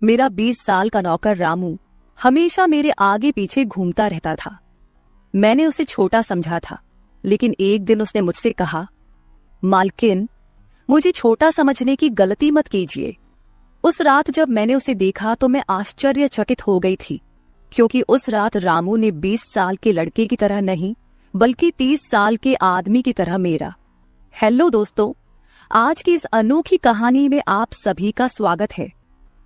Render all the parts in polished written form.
मेरा 20 साल का नौकर रामू हमेशा मेरे आगे पीछे घूमता रहता था। मैंने उसे छोटा समझा था, लेकिन एक दिन उसने मुझसे कहा, मालकिन, मुझे छोटा समझने की गलती मत कीजिए। उस रात जब मैंने उसे देखा तो मैं आश्चर्यचकित हो गई थी, क्योंकि उस रात रामू ने 20 साल के लड़के की तरह नहीं, बल्कि 30 साल के आदमी की तरह मेरा। हेलो दोस्तों, आज की इस अनोखी कहानी में आप सभी का स्वागत है।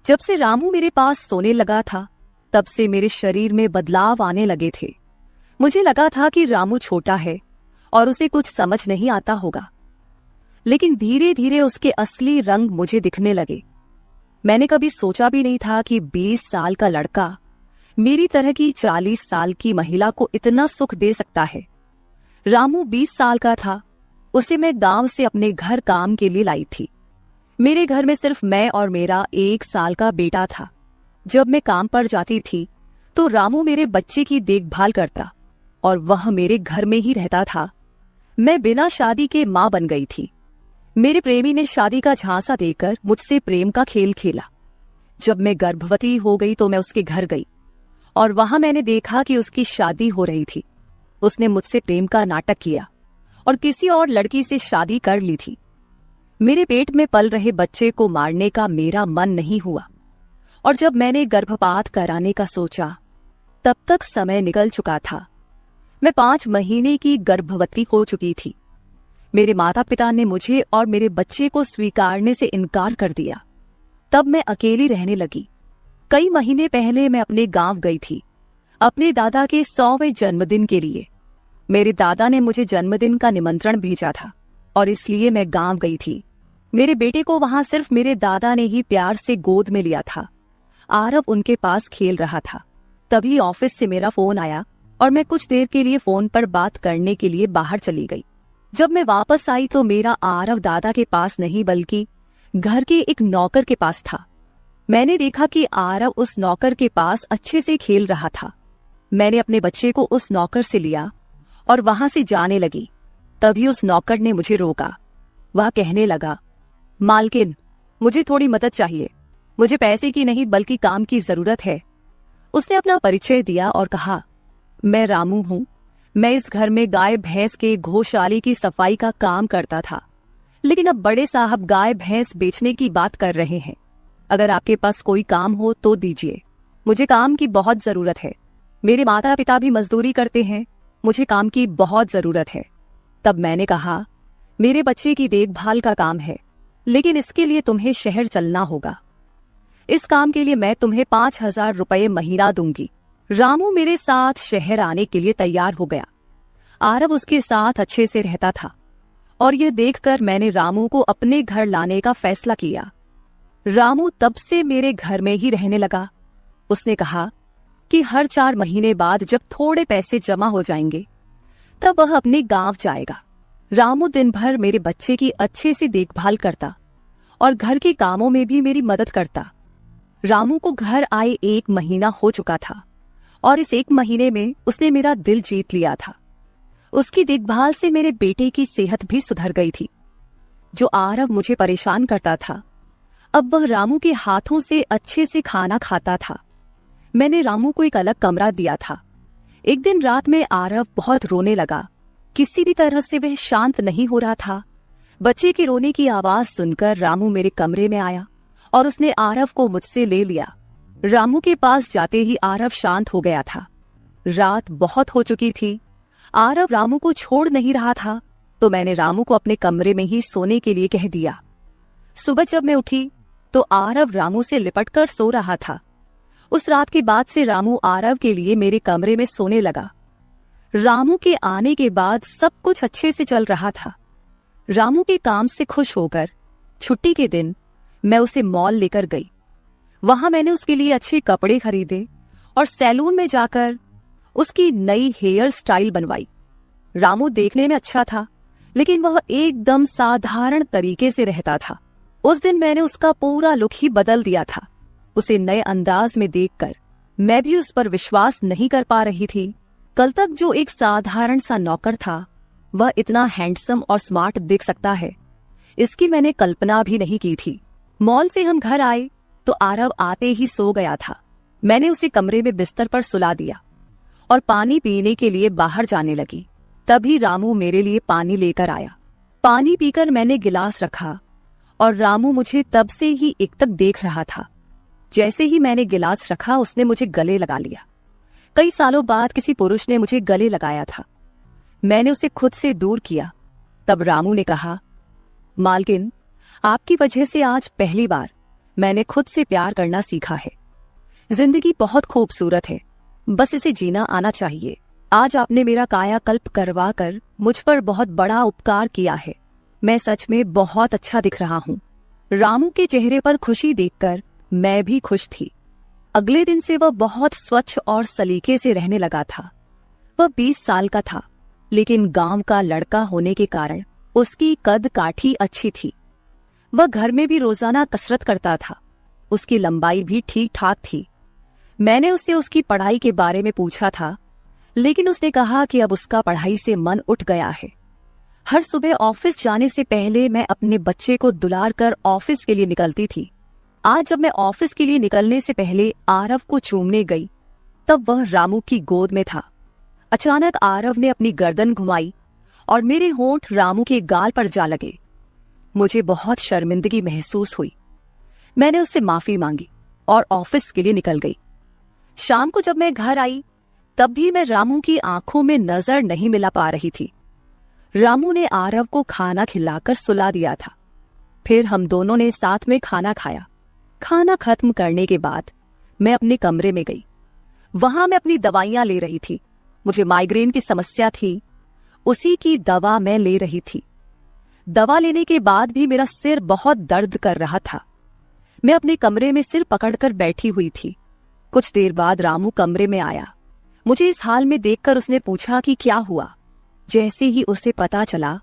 जब से रामू मेरे पास सोने लगा था, तब से मेरे शरीर में बदलाव आने लगे थे। मुझे लगा था कि रामू छोटा है और उसे कुछ समझ नहीं आता होगा, लेकिन धीरे धीरे उसके असली रंग मुझे दिखने लगे। मैंने कभी सोचा भी नहीं था कि 20 साल का लड़का मेरी तरह की 40 साल की महिला को इतना सुख दे सकता है। रामू 20 साल का था। उसे मैं गांव से अपने घर काम के लिए लाई थी। मेरे घर में सिर्फ मैं और मेरा 1 साल का बेटा था। जब मैं काम पर जाती थी तो रामू मेरे बच्चे की देखभाल करता और वह मेरे घर में ही रहता था। मैं बिना शादी के मां बन गई थी। मेरे प्रेमी ने शादी का झांसा देकर मुझसे प्रेम का खेल खेला। जब मैं गर्भवती हो गई तो मैं उसके घर गई और वहां मैंने देखा कि उसकी शादी हो रही थी। उसने मुझसे प्रेम का नाटक किया और किसी और लड़की से शादी कर ली थी। मेरे पेट में पल रहे बच्चे को मारने का मेरा मन नहीं हुआ, और जब मैंने गर्भपात कराने का सोचा, तब तक समय निकल चुका था। मैं 5 महीने की गर्भवती हो चुकी थी। मेरे माता पिता ने मुझे और मेरे बच्चे को स्वीकारने से इनकार कर दिया। तब मैं अकेली रहने लगी। कई महीने पहले मैं अपने गांव गई थी, अपने दादा के 100वें जन्मदिन के लिए। मेरे दादा ने मुझे जन्मदिन का निमंत्रण भेजा था और इसलिए मैं गांव गई थी। मेरे बेटे को वहां सिर्फ मेरे दादा ने ही प्यार से गोद में लिया था। आरव उनके पास खेल रहा था। तभी ऑफिस से मेरा फोन आया और मैं कुछ देर के लिए फोन पर बात करने के लिए बाहर चली गई। जब मैं वापस आई तो मेरा आरव दादा के पास नहीं, बल्कि घर के एक नौकर के पास था। मैंने देखा कि आरव उस नौकर के पास अच्छे से खेल रहा था। मैंने अपने बच्चे को उस नौकर से लिया और वहां से जाने लगी। तभी उस नौकर ने मुझे रोका। वह कहने लगा, मालकिन, मुझे थोड़ी मदद चाहिए। मुझे पैसे की नहीं बल्कि काम की जरूरत है। उसने अपना परिचय दिया और कहा, मैं रामू हूं। मैं इस घर में गाय भैंस के गौशाले की सफाई का काम करता था, लेकिन अब बड़े साहब गाय भैंस बेचने की बात कर रहे हैं। अगर आपके पास कोई काम हो तो दीजिए। मुझे काम की बहुत जरूरत है। मेरे माता पिता भी मजदूरी करते हैं। मुझे काम की बहुत जरूरत है। तब मैंने कहा, मेरे बच्चे की देखभाल का काम है, लेकिन इसके लिए तुम्हें शहर चलना होगा। इस काम के लिए मैं तुम्हें 5,000 रुपये महीना दूंगी। रामू मेरे साथ शहर आने के लिए तैयार हो गया। आरव उसके साथ अच्छे से रहता था और यह देखकर मैंने रामू को अपने घर लाने का फैसला किया। रामू तब से मेरे घर में ही रहने लगा। उसने कहा कि हर 4 महीने बाद जब थोड़े पैसे जमा हो जाएंगे, तब वह अपने गांव जाएगा। रामू दिन भर मेरे बच्चे की अच्छे से देखभाल करता और घर के कामों में भी मेरी मदद करता। रामू को घर आए 1 महीना हो चुका था और इस 1 महीने में उसने मेरा दिल जीत लिया था। उसकी देखभाल से मेरे बेटे की सेहत भी सुधर गई थी। जो आरव मुझे परेशान करता था, अब वह रामू के हाथों से अच्छे से खाना खाता था। मैंने रामू को एक अलग कमरा दिया था। एक दिन रात में आरव बहुत रोने लगा। किसी भी तरह से वह शांत नहीं हो रहा था। बच्चे के रोने की आवाज सुनकर रामू मेरे कमरे में आया और उसने आरव को मुझसे ले लिया। रामू के पास जाते ही आरव शांत हो गया था। रात बहुत हो चुकी थी। आरव रामू को छोड़ नहीं रहा था, तो मैंने रामू को अपने कमरे में ही सोने के लिए कह दिया। सुबह जब मैं उठी तो आरव रामू से लिपटकर सो रहा था। उस रात के बाद से रामू आरव के लिए मेरे कमरे में सोने लगा। रामू के आने के बाद सब कुछ अच्छे से चल रहा था। रामू के काम से खुश होकर छुट्टी के दिन मैं उसे मॉल लेकर गई। वहां मैंने उसके लिए अच्छे कपड़े खरीदे और सैलून में जाकर उसकी नई हेयर स्टाइल बनवाई। रामू देखने में अच्छा था, लेकिन वह एकदम साधारण तरीके से रहता था। उस दिन मैंने उसका पूरा लुक ही बदल दिया था। उसे नए अंदाज में देखकर मैं भी उस पर विश्वास नहीं कर पा रही थी। कल तक जो एक साधारण सा नौकर था, वह इतना हैंडसम और स्मार्ट दिख सकता है, इसकी मैंने कल्पना भी नहीं की थी। मॉल से हम घर आए तो आरव आते ही सो गया था। मैंने उसे कमरे में बिस्तर पर सुला दिया और पानी पीने के लिए बाहर जाने लगी। तभी रामू मेरे लिए पानी लेकर आया। पानी पीकर मैंने गिलास रखा और रामू मुझे तब से ही एकटक देख रहा था। जैसे ही मैंने गिलास रखा उसने मुझे गले लगा लिया। कई सालों बाद किसी पुरुष ने मुझे गले लगाया था। मैंने उसे खुद से दूर किया। तब रामू ने कहा, मालकिन, आपकी वजह से आज पहली बार मैंने खुद से प्यार करना सीखा है। जिंदगी बहुत खूबसूरत है, बस इसे जीना आना चाहिए। आज आपने मेरा कायाकल्प करवा कर मुझ पर बहुत बड़ा उपकार किया है। मैं सच में बहुत अच्छा दिख रहा हूँ। रामू के चेहरे पर खुशी देखकर मैं भी खुश थी। अगले दिन से वह बहुत स्वच्छ और सलीके से रहने लगा था। वह 20 साल का था, लेकिन गांव का लड़का होने के कारण उसकी कद काठी अच्छी थी। वह घर में भी रोजाना कसरत करता था। उसकी लंबाई भी ठीक ठाक थी। मैंने उससे उसकी पढ़ाई के बारे में पूछा था, लेकिन उसने कहा कि अब उसका पढ़ाई से मन उठ गया है। हर सुबह ऑफिस जाने से पहले मैं अपने बच्चे को दुलार कर ऑफिस के लिए निकलती थी। आज जब मैं ऑफिस के लिए निकलने से पहले आरव को चूमने गई, तब वह रामू की गोद में था। अचानक आरव ने अपनी गर्दन घुमाई और मेरे होंठ रामू के गाल पर जा लगे। मुझे बहुत शर्मिंदगी महसूस हुई। मैंने उससे माफी मांगी और ऑफिस के लिए निकल गई। शाम को जब मैं घर आई, तब भी मैं रामू की आंखों में नजर नहीं मिला पा रही थी। रामू ने आरव को खाना खिलाकर सुला दिया था। फिर हम दोनों ने साथ में खाना खाया। खाना खत्म करने के बाद मैं अपने कमरे में गई। वहां मैं अपनी दवाइयां ले रही थी। मुझे माइग्रेन की समस्या थी, उसी की दवा मैं ले रही थी। दवा लेने के बाद भी मेरा सिर बहुत दर्द कर रहा था। मैं अपने कमरे में सिर पकड़कर बैठी हुई थी। कुछ देर बाद रामू कमरे में आया। मुझे इस हाल में देखकर उसने पूछा कि क्या हुआ। जैसे ही उसे पता चला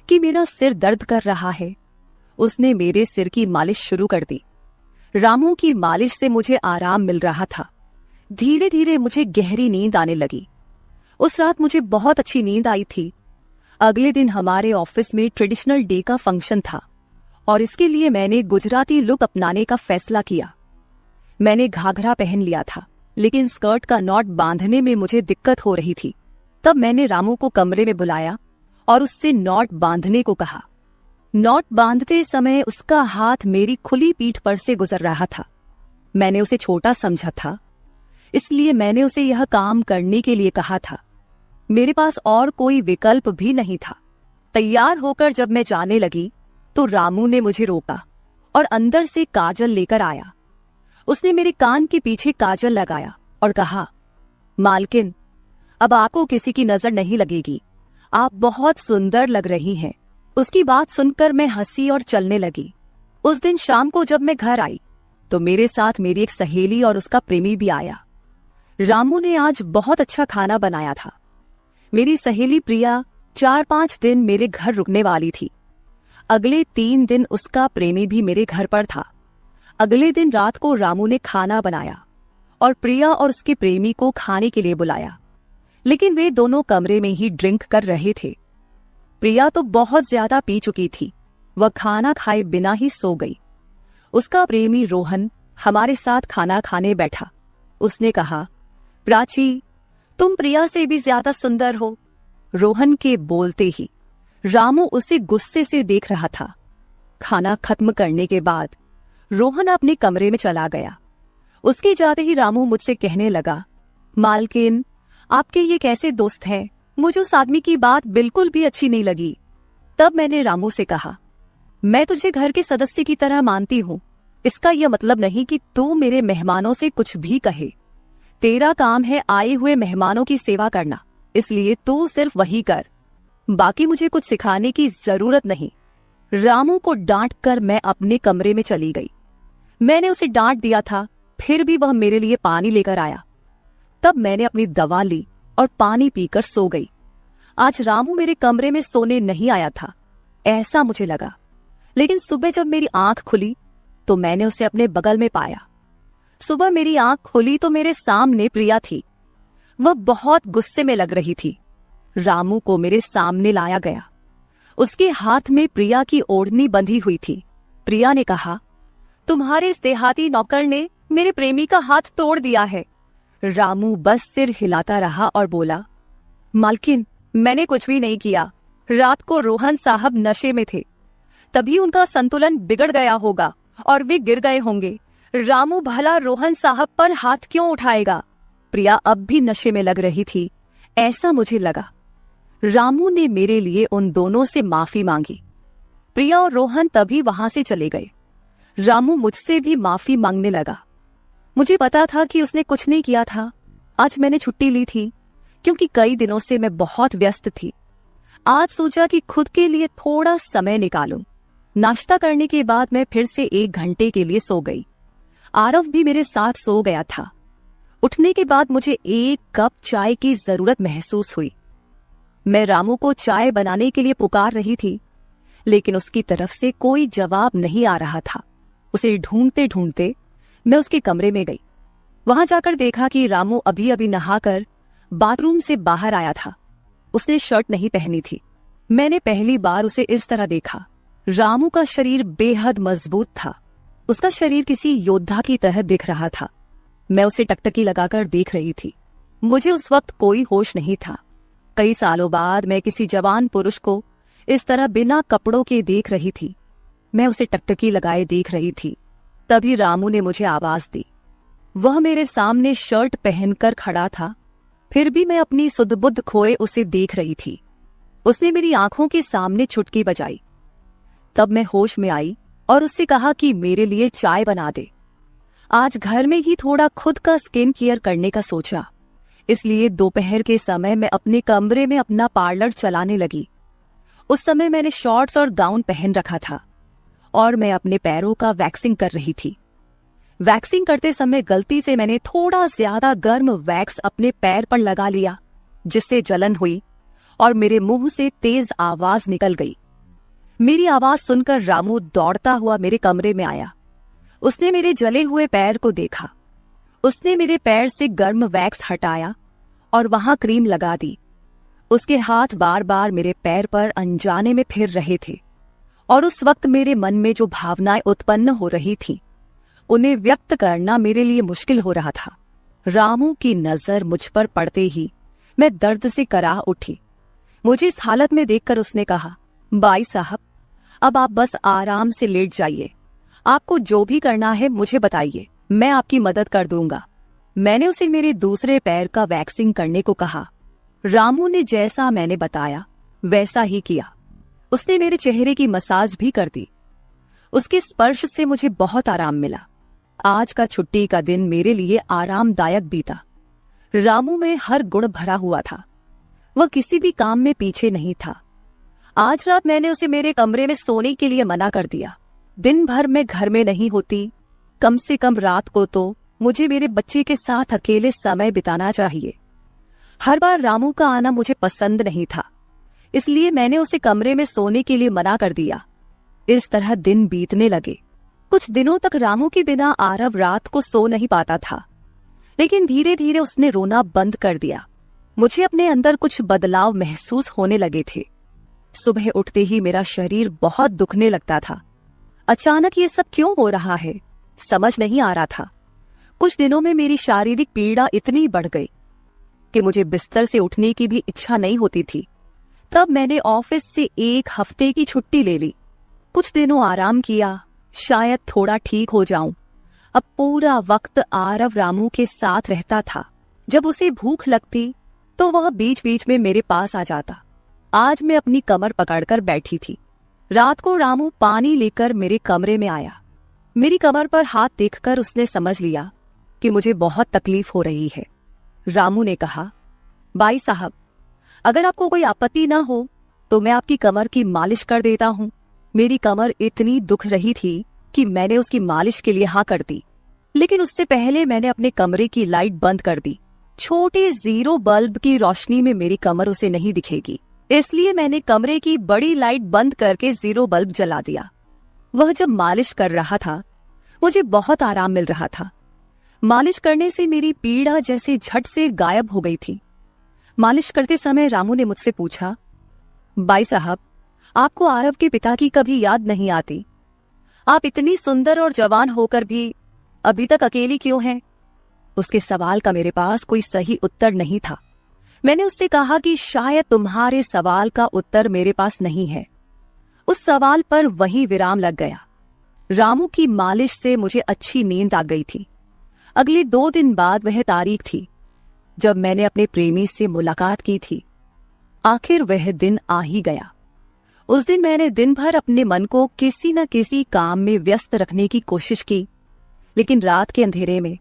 कि मेरा सिर दर्द कर रहा है, उसने मेरे सिर की मालिश शुरू कर दी। रामू की मालिश से मुझे आराम मिल रहा था। धीरे धीरे मुझे गहरी नींद आने लगी। उस रात मुझे बहुत अच्छी नींद आई थी। अगले दिन हमारे ऑफिस में ट्रेडिशनल डे का फंक्शन था और इसके लिए मैंने गुजराती लुक अपनाने का फैसला किया। मैंने घाघरा पहन लिया था, लेकिन स्कर्ट का नॉट बांधने में मुझे दिक्कत हो रही थी। तब मैंने रामू को कमरे में बुलाया और उससे नॉट बांधने को कहा। नॉट बांधते समय उसका हाथ मेरी खुली पीठ पर से गुजर रहा था। मैंने उसे छोटा समझा था, इसलिए मैंने उसे यह काम करने के लिए कहा था। मेरे पास और कोई विकल्प भी नहीं था। तैयार होकर जब मैं जाने लगी तो रामू ने मुझे रोका और अंदर से काजल लेकर आया। उसने मेरे कान के पीछे काजल लगाया और कहा, मालकिन, अब आपको किसी की नजर नहीं लगेगी। आप बहुत सुंदर लग रही हैं। उसकी बात सुनकर मैं हंसी और चलने लगी। उस दिन शाम को जब मैं घर आई तो मेरे साथ मेरी एक सहेली और उसका प्रेमी भी आया। रामू ने आज बहुत अच्छा खाना बनाया था। मेरी सहेली प्रिया 4-5 दिन मेरे घर रुकने वाली थी। अगले 3 दिन उसका प्रेमी भी मेरे घर पर था। अगले दिन रात को रामू ने खाना बनाया और प्रिया और उसके प्रेमी को खाने के लिए बुलाया, लेकिन वे दोनों कमरे में ही ड्रिंक कर रहे थे। प्रिया तो बहुत ज्यादा पी चुकी थी। वह खाना खाए बिना ही सो गई। उसका प्रेमी रोहन हमारे साथ खाना खाने बैठा। उसने कहा, प्राची, तुम प्रिया से भी ज्यादा सुंदर हो। रोहन के बोलते ही रामू उसे गुस्से से देख रहा था। खाना खत्म करने के बाद रोहन अपने कमरे में चला गया। उसके जाते ही रामू मुझसे कहने लगा, मालकिन, आपके ये कैसे दोस्त हैं? मुझे उस आदमी की बात बिल्कुल भी अच्छी नहीं लगी। तब मैंने रामू से कहा, मैं तुझे घर के सदस्य की तरह मानती हूँ। इसका यह मतलब नहीं कि तू मेरे मेहमानों से कुछ भी कहे। तेरा काम है आए हुए मेहमानों की सेवा करना, इसलिए तू सिर्फ वही कर। बाकी मुझे कुछ सिखाने की जरूरत नहीं। रामू को डांट कर मैं अपने कमरे में चली गई। मैंने उसे डांट दिया था, फिर भी वह मेरे लिए पानी लेकर आया। तब मैंने अपनी दवा ली और पानी पीकर सो गई। आज रामू मेरे कमरे में सोने नहीं आया था, ऐसा मुझे लगा। लेकिन सुबह जब मेरी आंख खुली तो मैंने उसे अपने बगल में पाया। सुबह मेरी आंख खुली तो मेरे सामने प्रिया थी। वह बहुत गुस्से में लग रही थी। रामू को मेरे सामने लाया गया। उसके हाथ में प्रिया की ओढ़नी बंधी हुई थी। प्रिया ने कहा, तुम्हारे इस देहाती नौकर ने मेरे प्रेमी का हाथ तोड़ दिया है। रामू बस सिर हिलाता रहा और बोला, मालकिन, मैंने कुछ भी नहीं किया। रात को रोहन साहब नशे में थे, तभी उनका संतुलन बिगड़ गया होगा और वे गिर गए होंगे। रामू भला रोहन साहब पर हाथ क्यों उठाएगा? प्रिया अब भी नशे में लग रही थी, ऐसा मुझे लगा। रामू ने मेरे लिए उन दोनों से माफी मांगी। प्रिया और रोहन तभी वहां से चले गए। रामू मुझसे भी माफी मांगने लगा। मुझे पता था कि उसने कुछ नहीं किया था। आज मैंने छुट्टी ली थी क्योंकि कई दिनों से मैं बहुत व्यस्त थी। आज सोचा कि खुद के लिए थोड़ा समय निकालूं। नाश्ता करने के बाद मैं फिर से 1 घंटे के लिए सो गई। आरव भी मेरे साथ सो गया था। उठने के बाद मुझे 1 कप चाय की जरूरत महसूस हुई। मैं रामू को चाय बनाने के लिए पुकार रही थी, लेकिन उसकी तरफ से कोई जवाब नहीं आ रहा था। उसे ढूंढते ढूंढते मैं उसके कमरे में गई। वहां जाकर देखा कि रामू अभी अभी नहाकर बाथरूम से बाहर आया था। उसने शर्ट नहीं पहनी थी। मैंने पहली बार उसे इस तरह देखा। रामू का शरीर बेहद मजबूत था। उसका शरीर किसी योद्धा की तरह दिख रहा था। मैं उसे टकटकी लगाकर देख रही थी। मुझे उस वक्त कोई होश नहीं था। कई सालों बाद मैं किसी जवान पुरुष को इस तरह बिना कपड़ों के देख रही थी। मैं उसे टकटकी लगाए देख रही थी। तभी रामू ने मुझे आवाज दी। वह मेरे सामने शर्ट पहनकर खड़ा था, फिर भी मैं अपनी सुध-बुध खोए उसे देख रही थी। उसने मेरी आंखों के सामने चुटकी बजाई। तब मैं होश में आई और उससे कहा कि मेरे लिए चाय बना दे। आज घर में ही थोड़ा खुद का स्किन केयर करने का सोचा, इसलिए दोपहर के समय मैं अपने कमरे में अपना पार्लर चलाने लगी। उस समय मैंने शॉर्ट्स और गाउन पहन रखा था और मैं अपने पैरों का वैक्सिंग कर रही थी। वैक्सिंग करते समय गलती से मैंने थोड़ा ज्यादा गर्म वैक्स अपने पैर पर लगा लिया, जिससे जलन हुई और मेरे मुंह से तेज आवाज निकल गई। मेरी आवाज सुनकर रामू दौड़ता हुआ मेरे कमरे में आया। उसने मेरे जले हुए पैर को देखा। उसने मेरे पैर से गर्म वैक्स हटाया और वहां क्रीम लगा दी। उसके हाथ बार बार मेरे पैर पर अनजाने में फिर रहे थे और उस वक्त मेरे मन में जो भावनाएं उत्पन्न हो रही थीं, उन्हें व्यक्त करना मेरे लिए मुश्किल हो रहा था। रामू की नजर मुझ पर पड़ते ही मैं दर्द से कराह उठी। मुझे इस हालत में देखकर उसने कहा, बाई साहब, अब आप बस आराम से लेट जाइए। आपको जो भी करना है मुझे बताइए, मैं आपकी मदद कर दूंगा। मैंने उसे मेरे दूसरे पैर का वैक्सिंग करने को कहा। रामू ने जैसा मैंने बताया वैसा ही किया। उसने मेरे चेहरे की मसाज भी कर दी। उसके स्पर्श से मुझे बहुत आराम मिला। आज का छुट्टी का दिन मेरे लिए आरामदायक बीता। रामू में हर गुण भरा हुआ था। वह किसी भी काम में पीछे नहीं था। आज रात मैंने उसे मेरे कमरे में सोने के लिए मना कर दिया। दिन भर मैं घर में नहीं होती, कम से कम रात को तो मुझे मेरे बच्चे के साथ अकेले समय बिताना चाहिए। हर बार रामू का आना मुझे पसंद नहीं था, इसलिए मैंने उसे कमरे में सोने के लिए मना कर दिया। इस तरह दिन बीतने लगे। कुछ दिनों तक रामू के बिना आरव रात को सो नहीं पाता था, लेकिन धीरे धीरे उसने रोना बंद कर दिया। मुझे अपने अंदर कुछ बदलाव महसूस होने लगे थे। सुबह उठते ही मेरा शरीर बहुत दुखने लगता था। अचानक ये सब क्यों हो रहा है, समझ नहीं आ रहा था। कुछ दिनों में मेरी शारीरिक पीड़ा इतनी बढ़ गई कि मुझे बिस्तर से उठने की भी इच्छा नहीं होती थी। तब मैंने ऑफिस से 1 हफ्ते की छुट्टी ले ली। कुछ दिनों आराम किया, शायद थोड़ा ठीक हो जाऊं। अब पूरा वक्त आरव रामू के साथ रहता था। जब उसे भूख लगती तो वह बीच बीच में मेरे पास आ जाता। आज मैं अपनी कमर पकड़कर बैठी थी। रात को रामू पानी लेकर मेरे कमरे में आया। मेरी कमर पर हाथ देखकर उसने समझ लिया कि मुझे बहुत तकलीफ हो रही है। रामू ने कहा, बाई साहब, अगर आपको कोई आपत्ति ना हो तो मैं आपकी कमर की मालिश कर देता हूं। मेरी कमर इतनी दुख रही थी कि मैंने उसकी मालिश के लिए हाँ कर दी, लेकिन उससे पहले मैंने अपने कमरे की लाइट बंद कर दी। छोटे 0 बल्ब की रोशनी में मेरी कमर उसे नहीं दिखेगी, इसलिए मैंने कमरे की बड़ी लाइट बंद करके 0 बल्ब जला दिया। वह जब मालिश कर रहा था मुझे बहुत आराम मिल रहा था। मालिश करने से मेरी पीड़ा जैसे झट से गायब हो गई थी। मालिश करते समय रामू ने मुझसे पूछा, बाई साहब, आपको आरव के पिता की कभी याद नहीं आती? आप इतनी सुंदर और जवान होकर भी अभी तक अकेली क्यों हैं? उसके सवाल का मेरे पास कोई सही उत्तर नहीं था। मैंने उससे कहा कि शायद तुम्हारे सवाल का उत्तर मेरे पास नहीं है। उस सवाल पर वहीं विराम लग गया। रामू की मालिश से मुझे अच्छी नींद आ गई थी। अगले 2 दिन बाद वह तारीख थी जब मैंने अपने प्रेमी से मुलाकात की थी। आखिर वह दिन आ ही गया। उस दिन मैंने दिन भर अपने मन को किसी न किसी काम में व्यस्त रखने की कोशिश की, लेकिन रात के अंधेरे में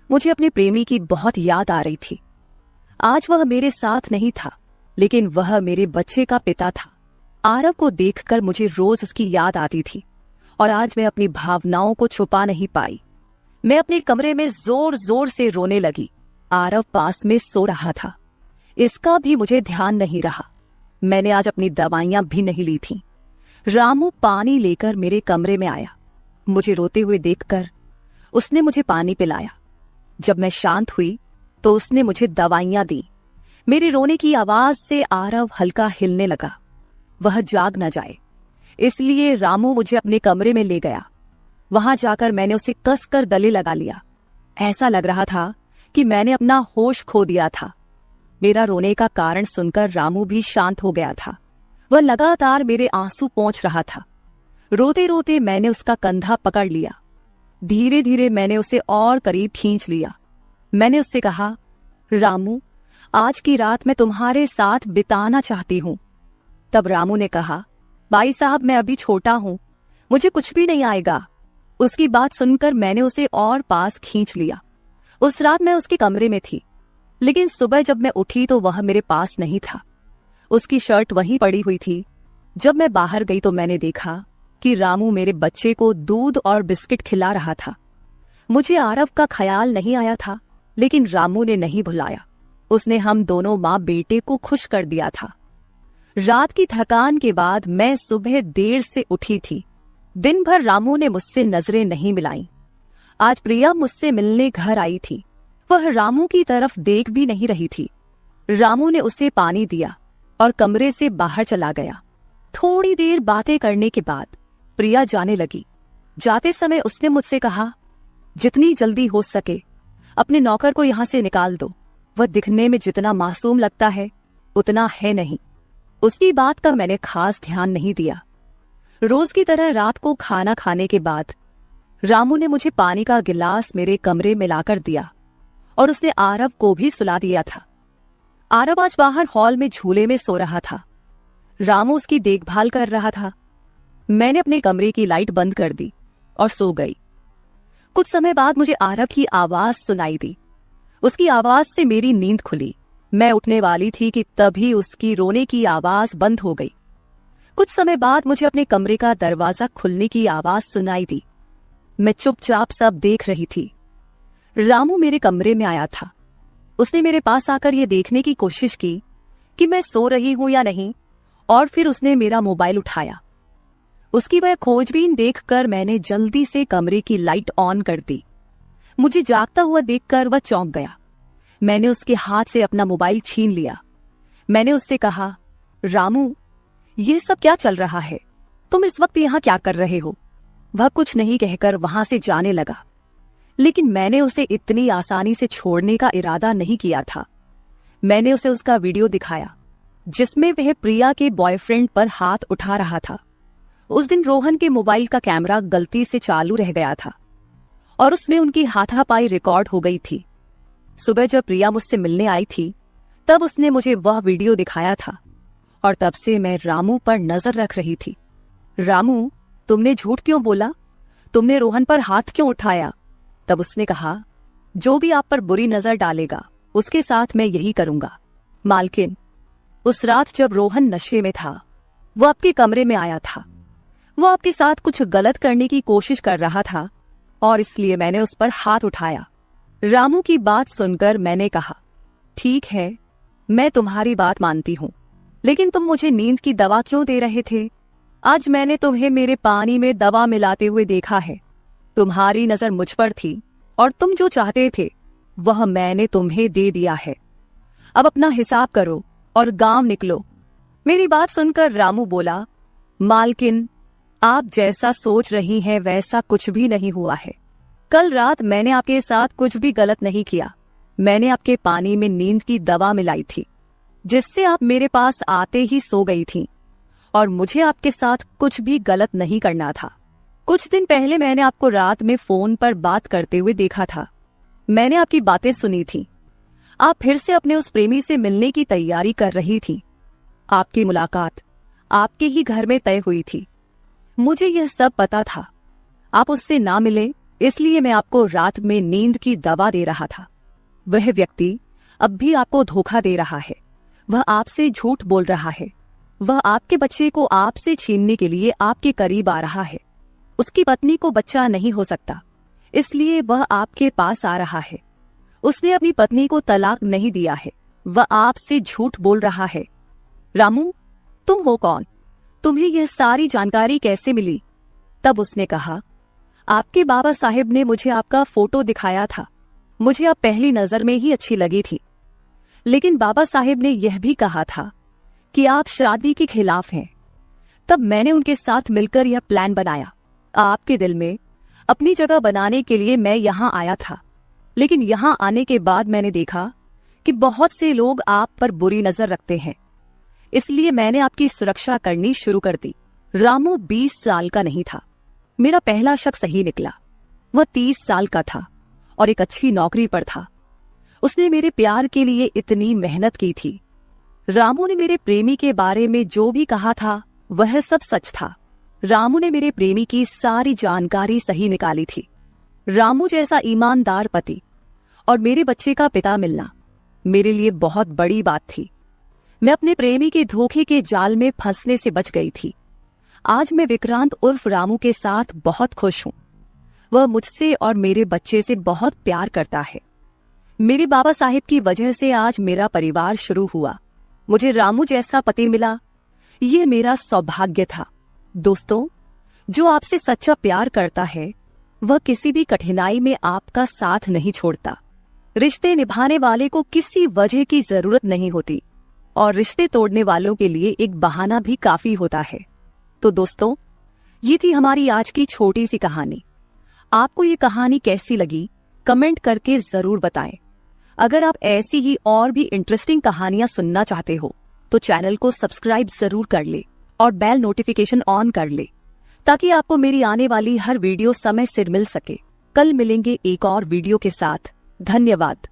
मुझे अपने प्रेमी की बहुत याद आ रही थी। आज वह मेरे साथ नहीं था, लेकिन वह मेरे बच्चे का पिता था। आरव को देखकर मुझे रोज उसकी याद आती थी और आज मैं अपनी भावनाओं को छुपा नहीं पाई। मैं अपने कमरे में जोर जोर से रोने लगी। आरव पास में सो रहा था, इसका भी मुझे ध्यान नहीं रहा। मैंने आज अपनी दवाइयां भी नहीं ली थीं। रामू पानी लेकर मेरे कमरे में आया। मुझे रोते हुए देखकर उसने मुझे पानी पिलाया। जब मैं शांत हुई तो उसने मुझे दवाइयां दी। मेरे रोने की आवाज से आरव हल्का हिलने लगा। वह जाग न जाए, इसलिए रामू मुझे अपने कमरे में ले गया। वहां जाकर मैंने उसे कसकर गले लगा लिया। ऐसा लग रहा था कि मैंने अपना होश खो दिया था। मेरा रोने का कारण सुनकर रामू भी शांत हो गया था। वह लगातार मेरे आंसू पोंछ रहा था। रोते रोते मैंने उसका कंधा पकड़ लिया। धीरे धीरे मैंने उसे और करीब खींच लिया। मैंने उससे कहा, रामू, आज की रात मैं तुम्हारे साथ बिताना चाहती हूं। तब रामू ने कहा, भाई साहब, मैं अभी छोटा हूं, मुझे कुछ भी नहीं आएगा। उसकी बात सुनकर मैंने उसे और पास खींच लिया। उस रात मैं उसके कमरे में थी, लेकिन सुबह जब मैं उठी तो वह मेरे पास नहीं था। उसकी शर्ट वहीं पड़ी हुई थी। जब मैं बाहर गई तो मैंने देखा कि रामू मेरे बच्चे को दूध और बिस्किट खिला रहा था। मुझे आरव का ख्याल नहीं आया था, लेकिन रामू ने नहीं भुलाया। उसने हम दोनों माँ बेटे को खुश कर दिया था। रात की थकान के बाद मैं सुबह देर से उठी थी। दिन भर रामू ने मुझसे नजरें नहीं मिलाईं। आज प्रिया मुझसे मिलने घर आई थी। वह रामू की तरफ देख भी नहीं रही थी। रामू ने उसे पानी दिया और कमरे से बाहर चला गया। थोड़ी देर बातें करने के बाद प्रिया जाने लगी। जाते समय उसने मुझसे कहा, जितनी जल्दी हो सके अपने नौकर को यहां से निकाल दो। वह दिखने में जितना मासूम लगता है उतना है नहीं। उसकी बात का मैंने खास ध्यान नहीं दिया। रोज की तरह रात को खाना खाने के बाद रामू ने मुझे पानी का गिलास मेरे कमरे में लाकर दिया और उसने आरव को भी सुला दिया था। आरव आज बाहर हॉल में झूले में सो रहा था। रामू उसकी देखभाल कर रहा था। मैंने अपने कमरे की लाइट बंद कर दी और सो गई। कुछ समय बाद मुझे आरव की आवाज सुनाई दी। उसकी आवाज से मेरी नींद खुली। मैं उठने वाली थी कि तभी उसकी रोने की आवाज बंद हो गई। कुछ समय बाद मुझे अपने कमरे का दरवाजा खुलने की आवाज सुनाई दी। मैं चुपचाप सब देख रही थी। रामू मेरे कमरे में आया था। उसने मेरे पास आकर यह देखने की कोशिश की कि मैं सो रही हूं या नहीं, और फिर उसने मेरा मोबाइल उठाया। उसकी वह खोजबीन देखकर मैंने जल्दी से कमरे की लाइट ऑन कर दी। मुझे जागता हुआ देखकर वह चौंक गया। मैंने उसके हाथ से अपना मोबाइल छीन लिया। मैंने उससे कहा, रामू, ये सब क्या चल रहा है? तुम इस वक्त यहां क्या कर रहे हो? वह कुछ नहीं कहकर वहां से जाने लगा, लेकिन मैंने उसे इतनी आसानी से छोड़ने का इरादा नहीं किया था। मैंने उसे उसका वीडियो दिखाया जिसमें वह प्रिया के बॉयफ्रेंड पर हाथ उठा रहा था। उस दिन रोहन के मोबाइल का कैमरा गलती से चालू रह गया था और उसमें उनकी हाथापाई रिकॉर्ड हो गई थी। सुबह जब प्रिया मुझसे मिलने आई थी तब उसने मुझे वह वीडियो दिखाया था और तब से मैं रामू पर नजर रख रही थी। रामू, तुमने झूठ क्यों बोला? तुमने रोहन पर हाथ क्यों उठाया? तब उसने कहा, जो भी आप पर बुरी नजर डालेगा उसके साथ मैं यही करूंगा। मालकिन, उस रात जब रोहन नशे में था वो आपके कमरे में आया था। वो आपके साथ कुछ गलत करने की कोशिश कर रहा था और इसलिए मैंने उस पर हाथ उठाया। रामू की बात सुनकर मैंने कहा, ठीक है, मैं तुम्हारी बात मानती हूं, लेकिन तुम मुझे नींद की दवा क्यों दे रहे थे? आज मैंने तुम्हें मेरे पानी में दवा मिलाते हुए देखा है। तुम्हारी नजर मुझ पर थी और तुम जो चाहते थे वह मैंने तुम्हें दे दिया है। अब अपना हिसाब करो और गांव निकलो। मेरी बात सुनकर रामू बोला, मालकिन, आप जैसा सोच रही हैं वैसा कुछ भी नहीं हुआ है। कल रात मैंने आपके साथ कुछ भी गलत नहीं किया। मैंने आपके पानी में नींद की दवा मिलाई थी, जिससे आप मेरे पास आते ही सो गई थीं, और मुझे आपके साथ कुछ भी गलत नहीं करना था। कुछ दिन पहले मैंने आपको रात में फोन पर बात करते हुए देखा था। मैंने आपकी बातें सुनी थी। आप फिर से अपने उस प्रेमी से मिलने की तैयारी कर रही थी। आपकी मुलाकात आपके ही घर में तय हुई थी। मुझे यह सब पता था। आप उससे ना मिले, इसलिए मैं आपको रात में नींद की दवा दे रहा था। वह व्यक्ति अब भी आपको धोखा दे रहा है। वह आपसे झूठ बोल रहा है। वह आपके बच्चे को आपसे छीनने के लिए आपके करीब आ रहा है। उसकी पत्नी को बच्चा नहीं हो सकता, इसलिए वह आपके पास आ रहा है। उसने अपनी पत्नी को तलाक नहीं दिया है। वह आपसे झूठ बोल रहा है। रामू, तुम हो कौन? तुम्हें यह सारी जानकारी कैसे मिली? तब उसने कहा, आपके बाबा साहिब ने मुझे आपका फोटो दिखाया था। मुझे आप पहली नजर में ही अच्छी लगी थी, लेकिन बाबा साहिब ने यह भी कहा था कि आप शादी के खिलाफ हैं। तब मैंने उनके साथ मिलकर यह प्लान बनाया। आपके दिल में अपनी जगह बनाने के लिए मैं यहाँ आया था, लेकिन यहाँ आने के बाद मैंने देखा कि बहुत से लोग आप पर बुरी नजर रखते हैं, इसलिए मैंने आपकी सुरक्षा करनी शुरू कर दी। रामू 20 साल का नहीं था। मेरा पहला शक सही निकला। वह 30 साल का था और एक अच्छी नौकरी पर था। उसने मेरे प्यार के लिए इतनी मेहनत की थी। रामू ने मेरे प्रेमी के बारे में जो भी कहा था वह सब सच था। रामू ने मेरे प्रेमी की सारी जानकारी सही निकाली थी। रामू जैसा ईमानदार पति और मेरे बच्चे का पिता मिलना मेरे लिए बहुत बड़ी बात थी। मैं अपने प्रेमी के धोखे के जाल में फंसने से बच गई थी। आज मैं विक्रांत उर्फ रामू के साथ बहुत खुश हूँ। वह मुझसे और मेरे बच्चे से बहुत प्यार करता है। मेरे बाबा साहिब की वजह से आज मेरा परिवार शुरू हुआ। मुझे रामू जैसा पति मिला, ये मेरा सौभाग्य था। दोस्तों, जो आपसे सच्चा प्यार करता है वह किसी भी कठिनाई में आपका साथ नहीं छोड़ता। रिश्ते निभाने वाले को किसी वजह की जरूरत नहीं होती, और रिश्ते तोड़ने वालों के लिए एक बहाना भी काफी होता है। तो दोस्तों, ये थी हमारी आज की छोटी सी कहानी। आपको ये कहानी कैसी लगी कमेंट करके जरूर बताएं। अगर आप ऐसी ही और भी इंटरेस्टिंग कहानियां सुनना चाहते हो तो चैनल को सब्सक्राइब जरूर कर ले और बेल नोटिफिकेशन ऑन कर ले, ताकि आपको मेरी आने वाली हर वीडियो समय सिर मिल सके। कल मिलेंगे एक और वीडियो के साथ। धन्यवाद।